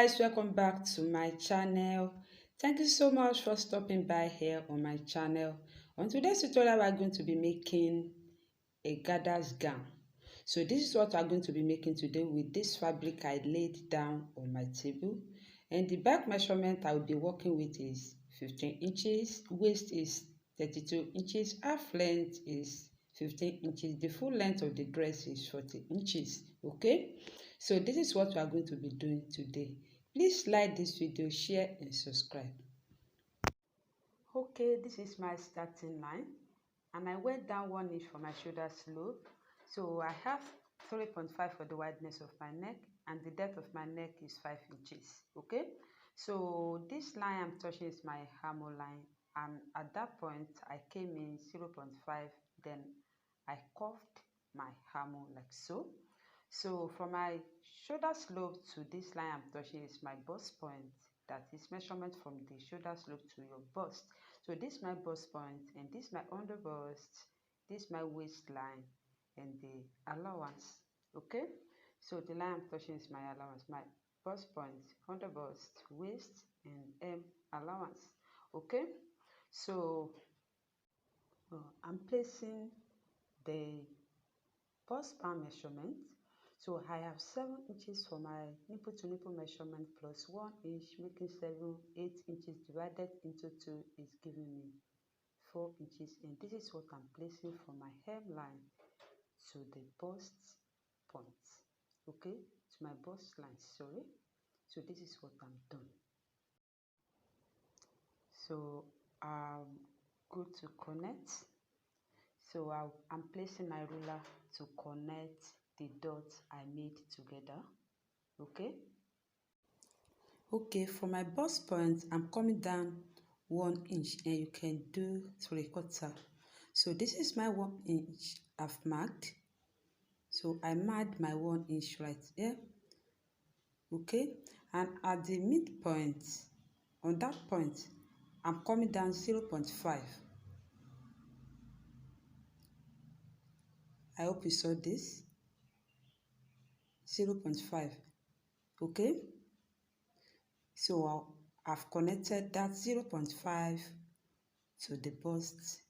guys, welcome back to my channel. Thank you so much for stopping by here on my channel. On today's tutorial, we are going to be making a gathers gown. So this is what we are going to be making today with this fabric I laid down on my table. And the back measurement I will be working with is 15 inches, waist is 32 inches, half length is 15 inches, the full length of the dress is 40 inches. Okay, so this is what we are going to be doing today. Please like this video, share and subscribe. Okay, this is my starting line and I went down 1 inch for my shoulder slope. So I have 3.5 for the wideness of my neck and the depth of my neck is 5 inches. Okay, so this line I'm touching is my hammer line, and at that point I came in 0.5, then I curved my hammer like so. So from my shoulder slope to this line I'm touching is my bust point, that is measurement from the shoulder slope to your bust. So this is my bust point and this is my under bust, this is my waistline and the allowance. Okay, so the line I'm touching is my allowance, my bust point, under bust, waist and allowance. Okay, so I'm placing the bust band measurement. So I have 7 inches for my nipple to nipple measurement plus 1 inch, making 8 inches divided into 2 is giving me 4 inches. And this is what I'm placing from my hemline to the bust point. Okay, to my bust line, sorry. So this is what I'm doing. So I'm good to connect. So I'm placing my ruler to connect the dots I made together. Okay, for my bust point I'm coming down 1 inch and you can do 3/4. So this is my 1 inch I've marked. So I marked my 1 inch right here. Okay, and at the midpoint, on that point I'm coming down 0.5. I hope you saw this. 0.5. Okay, so I've connected that 0.5 to the bust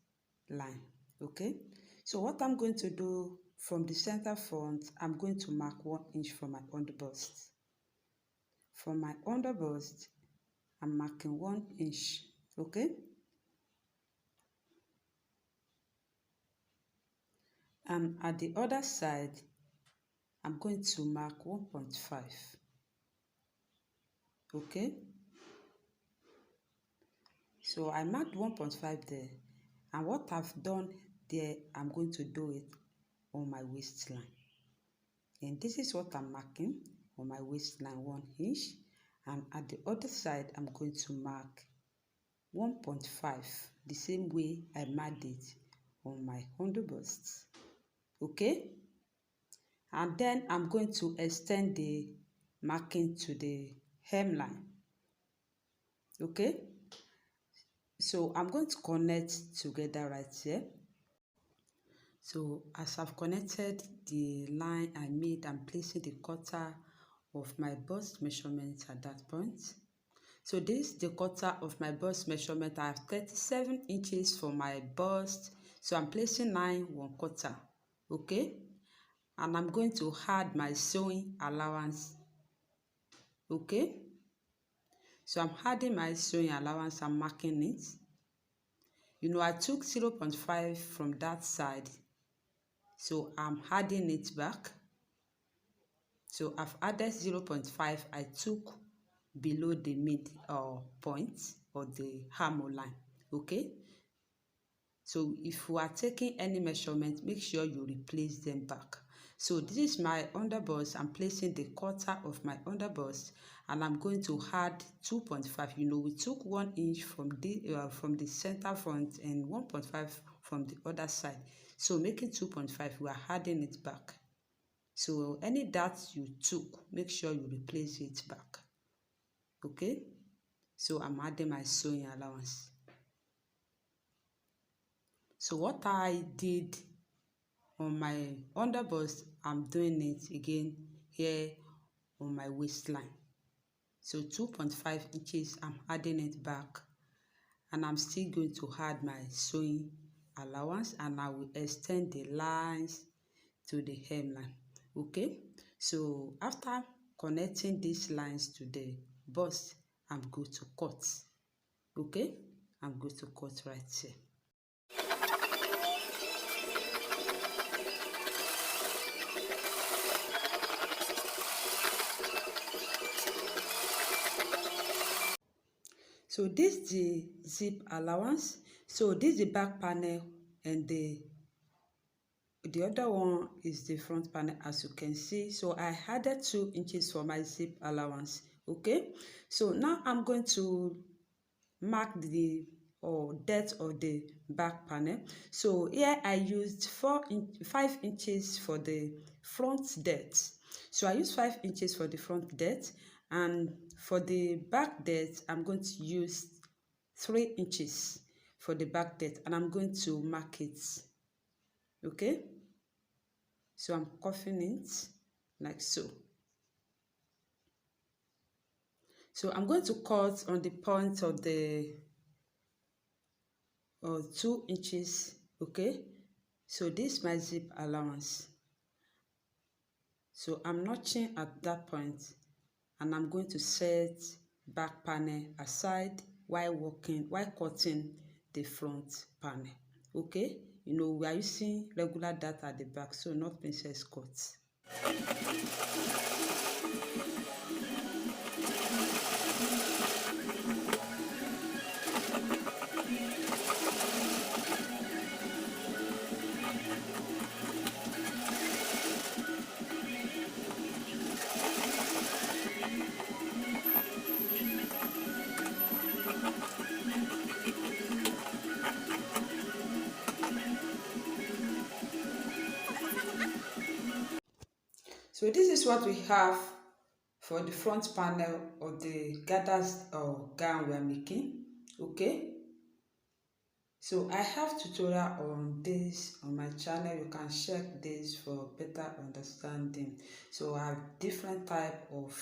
line. Okay, so what I'm going to do from the center front, I'm going to mark 1 inch from my under bust. From my under bust I'm marking 1 inch. Okay, and at the other side I'm going to mark 1.5. Okay, so I marked 1.5 there, and what I've done there, I'm going to do it on my waistline. And this is what I'm marking on my waistline, 1 inch. And at the other side, I'm going to mark 1.5, the same way I marked it on my under bust. Okay? And then I'm going to extend the marking to the hemline. Okay? So I'm going to connect together right here. So as I've connected the line I made, I'm placing the quarter of my bust measurement at that point. So this is the quarter of my bust measurement. I have 37 inches for my bust. So I'm placing 9 1/4. Okay, and I'm going to add my sewing allowance. Okay, so I'm adding my sewing allowance. I'm marking it. You know, I took 0.5 from that side, so I'm adding it back. So I've added 0.5 I took below the mid point or the hammer line. Okay, so if you are taking any measurement, make sure you replace them back. So this is my underbust. I'm placing the quarter of my underbust and I'm going to add 2.5. You know, we took 1 inch from the center front and 1.5 from the other side. So making 2.5, we are adding it back. So any dots you took, make sure you replace it back. Okay, so I'm adding my sewing allowance. So what I did on my underbust, I'm doing it again here on my waistline. So 2.5 inches, I'm adding it back, and I'm still going to add my sewing allowance, and I will extend the lines to the hemline. Okay, so after connecting these lines to the bust, I'm going to cut. Okay, I'm going to cut right here. So this is the zip allowance. So this is the back panel, and the other one is the front panel, as you can see. So I added 2 inches for my zip allowance. Okay, so now I'm going to mark the depth of the back panel. So here I used 5 inches for the front depth. So I used 5 inches for the front depth, and for the back depth I'm going to use 3 inches for the back depth, and I'm going to mark it. Okay, so I'm cuffing it like so. So I'm going to cut on the point of the 2 inches. Okay, so this is my zip allowance. So I'm notching at that point, and I'm going to set back panel aside while cutting the front panel. Okay, you know, we are using regular dart at the back, so not princess cut. So this is what we have for the front panel of the gathers or gown we are making. Okay, so I have tutorial on this on my channel. You can check this for better understanding. So I have different type of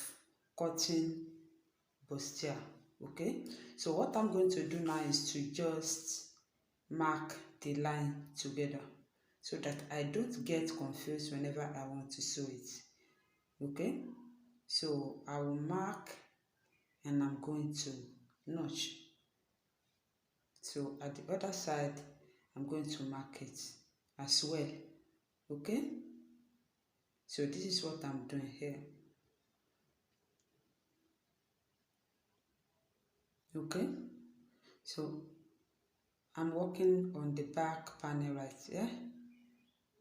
cutting bustier. Okay, so what I'm going to do now is to just mark the line together so that I don't get confused whenever I want to sew it. Okay, so I will mark, and I'm going to notch. So at the other side I'm going to mark it as well. Okay, so this is what I'm doing here. Okay, so I'm working on the back panel right here.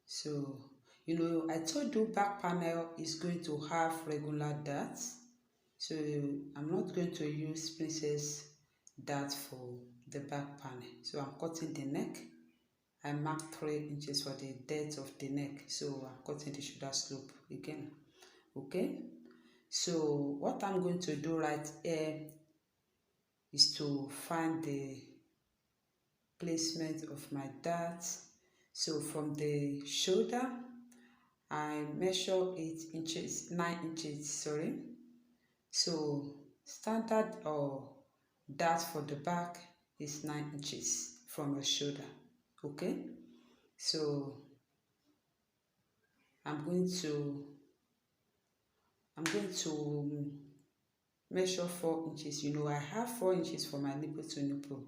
So you know, I told you back panel is going to have regular darts, so I'm not going to use princess dart for the back panel. So I'm cutting the neck. I marked 3 inches for the depth of the neck, so I'm cutting the shoulder slope again. Okay, so what I'm going to do right here is to find the placement of my dart. So from the shoulder I measure 9 inches, sorry. So standard or dart for the back is 9 inches from your shoulder. Okay, so I'm going to measure 4 inches. You know, I have 4 inches for my nipple to nipple.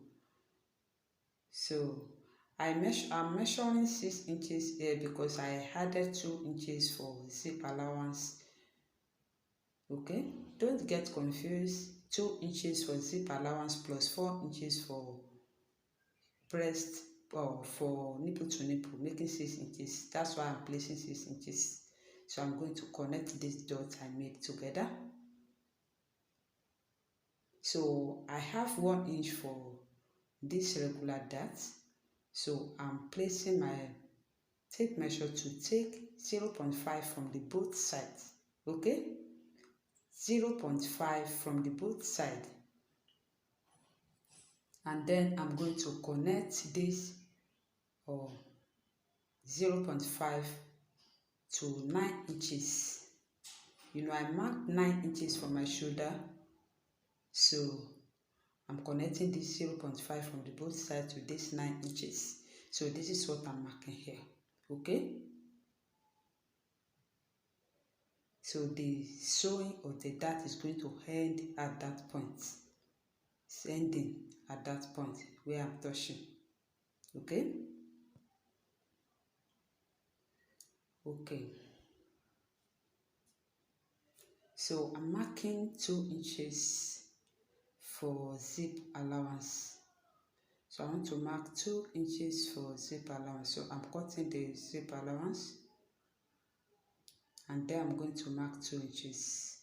So I'm measuring 6 inches here because I added 2 inches for zip allowance. Okay, don't get confused. 2 inches for zip allowance plus 4 inches for breast or for nipple to nipple, making 6 inches. That's why I'm placing 6 inches. So I'm going to connect this dot I made together. So I have 1 inch for this regular dart. So I'm placing my tape measure to take 0.5 from the both sides. Okay, 0.5 from the both side, and then I'm going to connect this 0.5 to 9 inches. You know, I marked 9 inches for my shoulder. So I'm connecting this 0.5 from the both sides to this 9 inches. So this is what I'm marking here. Okay. So the sewing of the dart is going to end at that point. It's ending at that point where I'm touching. Okay. Okay. So I'm marking 2 inches for zip allowance. So I want to mark 2 inches for zip allowance. So I'm cutting the zip allowance, and then I'm going to mark 2 inches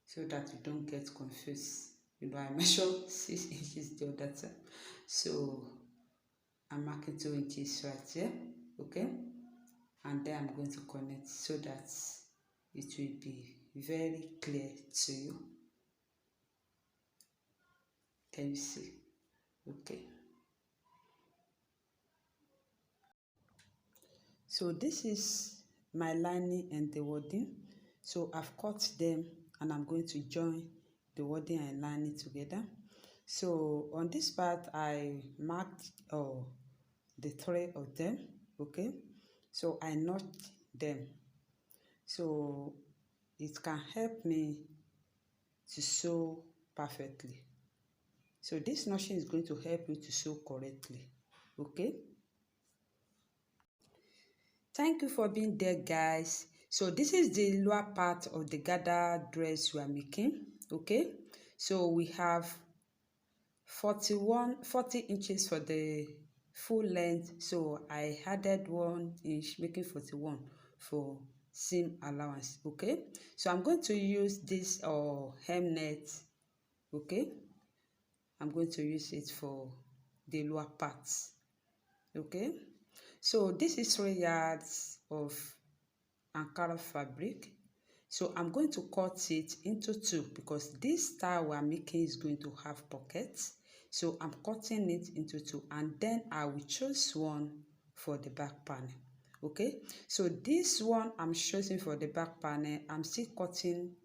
so that you don't get confused. You know, I measured 6 inches the other time. So I'm marking 2 inches right here. Okay. And then I'm going to connect so that it will be very clear to you. Can you see? Okay. So this is my lining and the wadding. So I've cut them and I'm going to join the wadding and lining together. So on this part I marked the 3 of them. Okay. So I notched them. So it can help me to sew perfectly. So this notching is going to help you to sew correctly. Okay. Thank you for being there, guys. So this is the lower part of the gather dress we are making. Okay. So we have 40 inches for the full length. So I added 1 inch, making 41 for seam allowance. Okay. So I'm going to use this hem net. Okay. I'm going to use it for the lower parts. Okay. So this is 3 yards of Ankara fabric. So I'm going to cut it into 2 because this style we're making is going to have pockets. So I'm cutting it into 2, and then I will choose one for the back panel. Okay. So this one I'm choosing for the back panel, I'm still cutting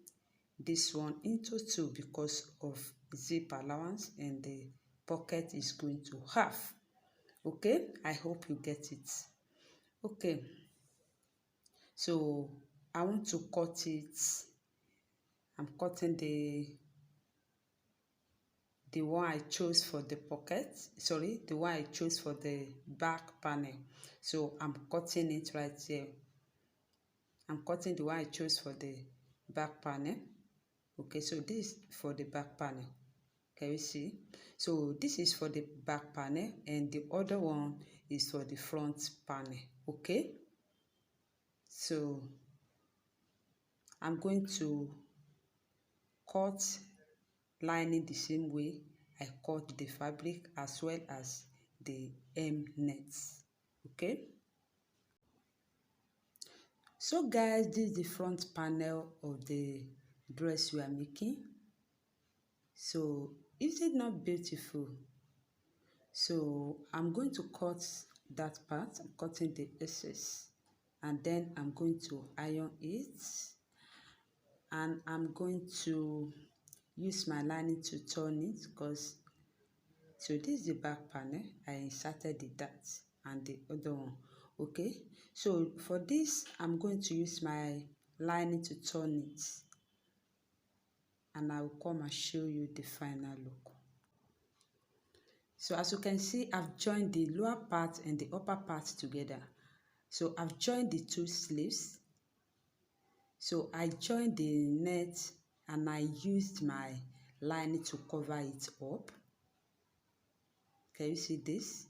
this one into 2 because of zip allowance and the pocket is going to have. Okay. I hope you get it. Okay. So I want to cut it. I'm cutting the one I chose for the pocket. Sorry, the one I chose for the back panel. So I'm cutting it right here. I'm cutting the one I chose for the back panel. Okay, so this is for the back panel. Can you see? So this is for the back panel and the other one is for the front panel. Okay. So I'm going to cut lining the same way I cut the fabric as well as the hem nets. Okay. So guys, this is the front panel of the dress we are making. So is it not beautiful? So I'm going to cut that part. I'm cutting the excess and then I'm going to iron it, and I'm going to use my lining to turn it because so this is the back panel. I inserted the dart and the other one. Okay, so for this I'm going to use my lining to turn it, and I will come and show you the final look. So as you can see, I've joined the lower part and the upper part together. So I've joined the 2 sleeves. So I joined the net and I used my lining to cover it up. Can you see this?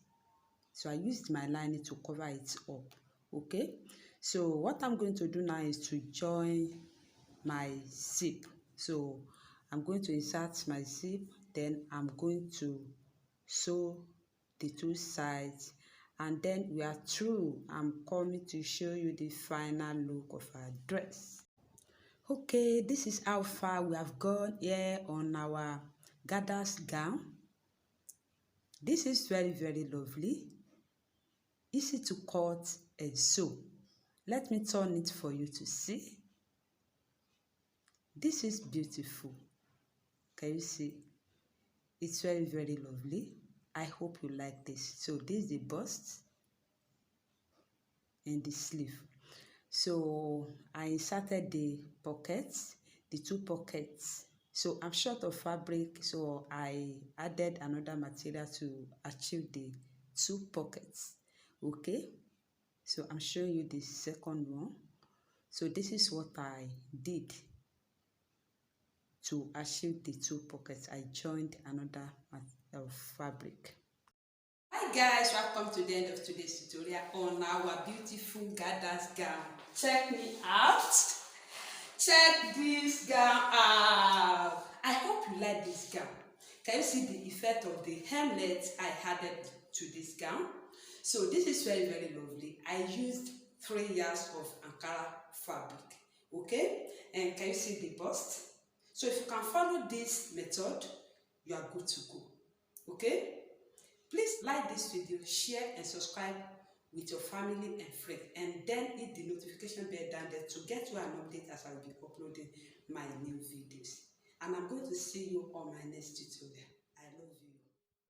So I used my lining to cover it up. Okay. So what I'm going to do now is to join my zip. So I'm going to insert my zip, then I'm going to sew the 2 sides, and then we are through. I'm coming to show you the final look of our dress. Okay, this is how far we have gone here on our gathers gown. This is very, very lovely, easy to cut and sew. Let me turn it for you to see. This is beautiful. Can you see? It's very, very lovely. I hope you like this. So this is the bust and the sleeve. So I inserted the pockets, the two pockets. So I'm short of fabric, so I added another material to achieve the two pockets. Okay, so I'm showing you the second one. So this is what I did to achieve the two pockets. I joined another fabric. Hi guys, welcome to the end of today's tutorial on our beautiful gathers gown. Check me out. Check this gown out. I hope you like this gown. Can you see the effect of the hemlet I added to this gown? So this is very, very lovely. I used 3 yards of Ankara fabric. Okay? And can you see the bust? So if you can follow this method, you are good to go. Okay? Please like this video, share and subscribe with your family and friends, and then hit the notification bell down there to get you an update as I will be uploading my new videos. And I'm going to see you on my next tutorial. I love you.